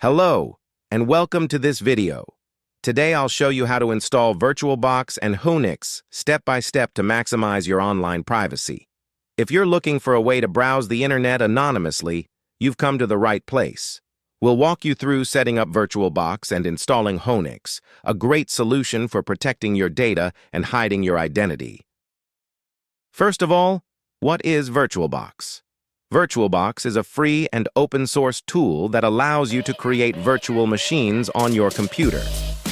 Hello, and welcome to this video. Today I'll show you how to install VirtualBox and Whonix step-by-step to maximize your online privacy. If you're looking for a way to browse the internet anonymously, you've come to the right place. We'll walk you through setting up VirtualBox and installing Whonix, a great solution for protecting your data and hiding your identity. First of all, what is VirtualBox? VirtualBox is a free and open-source tool that allows you to create virtual machines on your computer.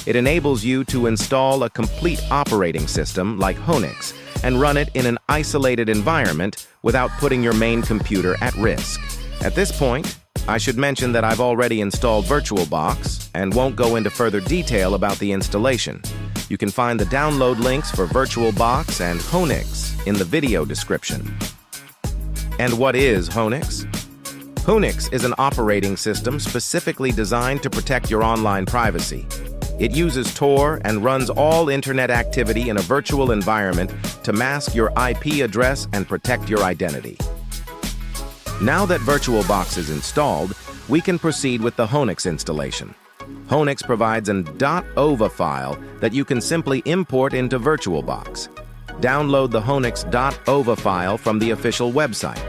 It enables you to install a complete operating system like Whonix and run it in an isolated environment without putting your main computer at risk. At this point, I should mention that I've already installed VirtualBox and won't go into further detail about the installation. You can find the download links for VirtualBox and Whonix in the video description. And what is Whonix? Whonix is an operating system specifically designed to protect your online privacy. It uses Tor and runs all internet activity in a virtual environment to mask your IP address and protect your identity. Now that VirtualBox is installed, we can proceed with the Whonix installation. Whonix provides an .ova file that you can simply import into VirtualBox. Download the Whonix.ova file from the official website.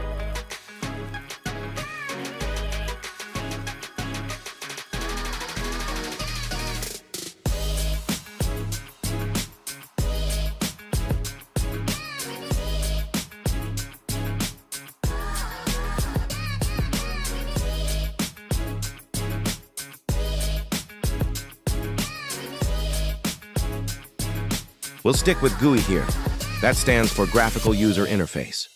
We'll stick with GUI here. That stands for Graphical User Interface.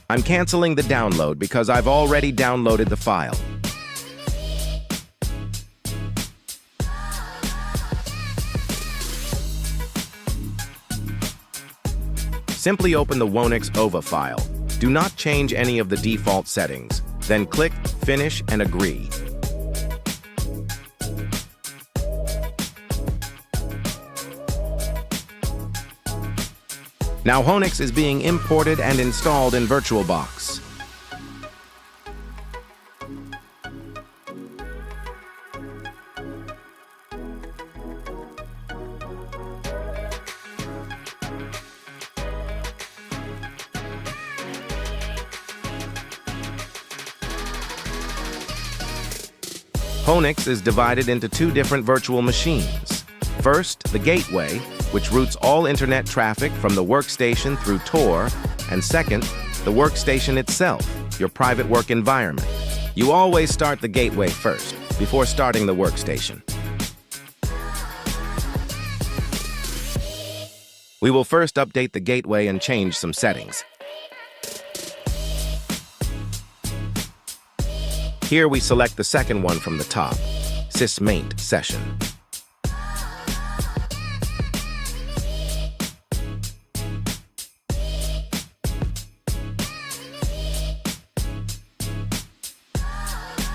I'm canceling the download because I've already downloaded the file. Simply open the Whonix-ova file. Do not change any of the default settings. Then click Finish and Agree. Now Whonix is being imported and installed in VirtualBox. Whonix is divided into two different virtual machines. First, the Gateway, which routes all internet traffic from the workstation through Tor, and second, the workstation itself, your private work environment. You always start the Gateway first, before starting the workstation. We will first update the Gateway and change some settings. Here we select the second one from the top, SysMaint Session.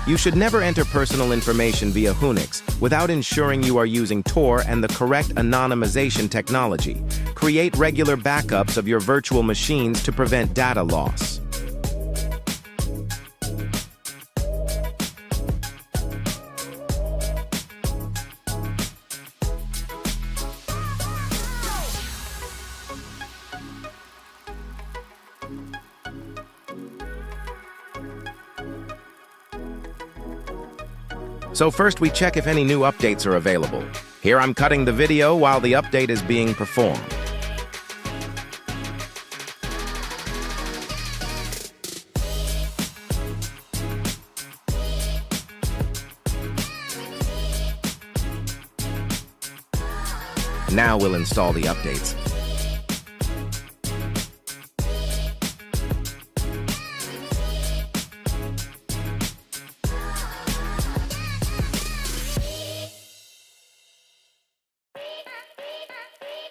You should never enter personal information via Whonix without ensuring you are using Tor and the correct anonymization technology. Create regular backups of your virtual machines to prevent data loss. So first we check if any new updates are available. Here I'm cutting the video while the update is being performed. Now we'll install the updates.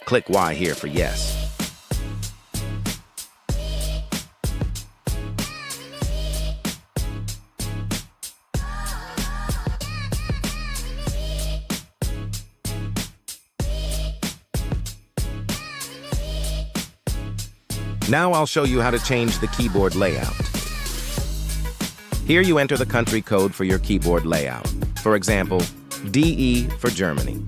Click Y here for yes. Now I'll show you how to change the keyboard layout. Here you enter the country code for your keyboard layout. For example, DE for Germany.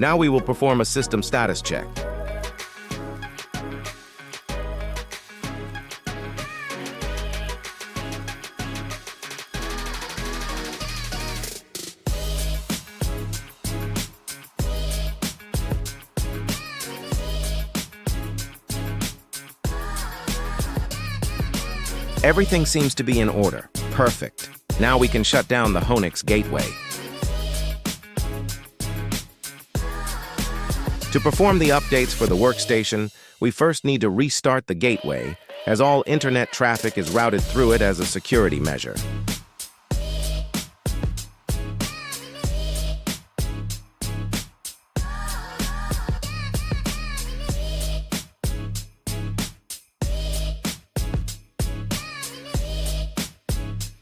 Now we will perform a system status check. Everything seems to be in order. Perfect. Now we can shut down the Whonix-Gateway. To perform the updates for the workstation, we first need to restart the gateway, as all internet traffic is routed through it as a security measure.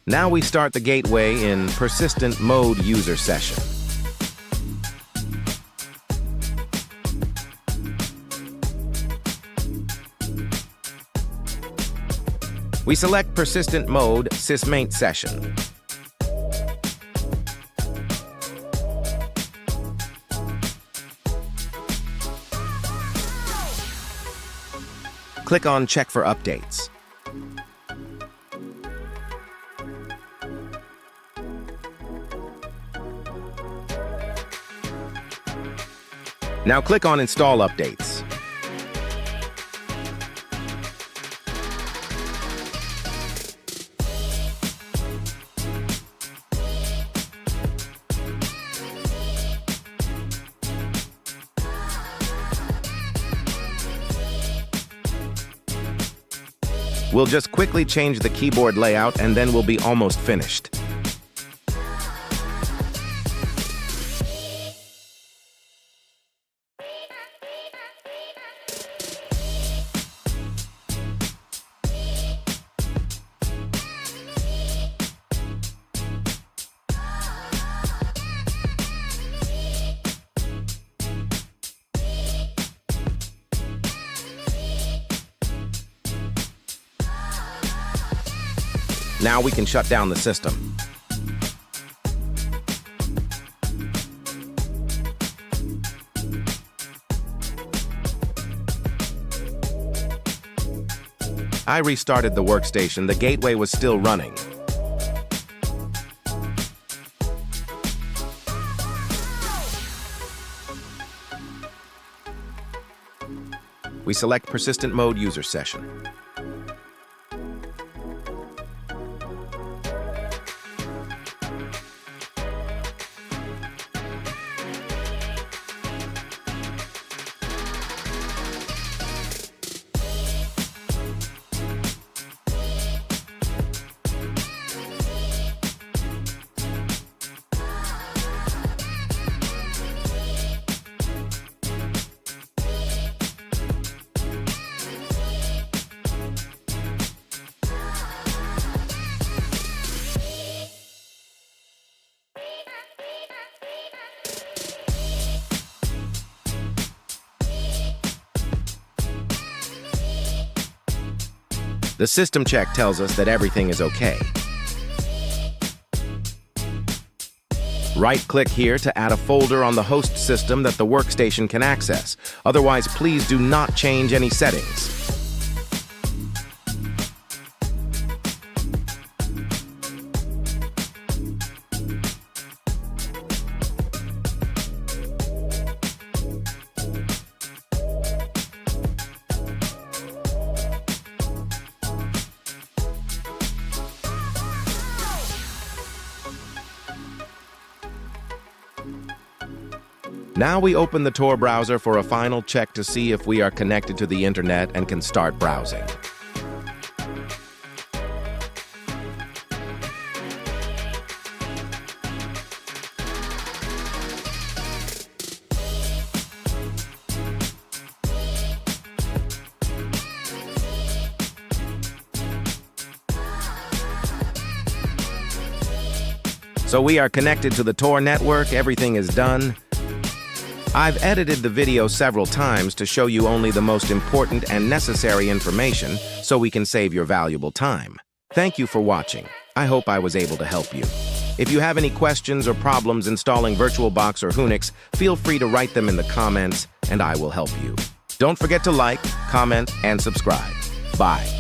Now we start the gateway in persistent mode user session. We select persistent mode sysmaint session. Click on Check for updates. Now click on Install updates. We'll just quickly change the keyboard layout and then we'll be almost finished. Now we can shut down the system. I restarted the workstation. The gateway was still running. We select persistent mode user session. The system check tells us that everything is okay. Right-click here to add a folder on the host system that the workstation can access. Otherwise, please do not change any settings. Now we open the Tor browser for a final check to see if we are connected to the internet and can start browsing. So we are connected to the Tor network, everything is done. I've edited the video several times to show you only the most important and necessary information so we can save your valuable time. Thank you for watching. I hope I was able to help you. If you have any questions or problems installing VirtualBox or Whonix, feel free to write them in the comments and I will help you. Don't forget to like, comment, and subscribe. Bye.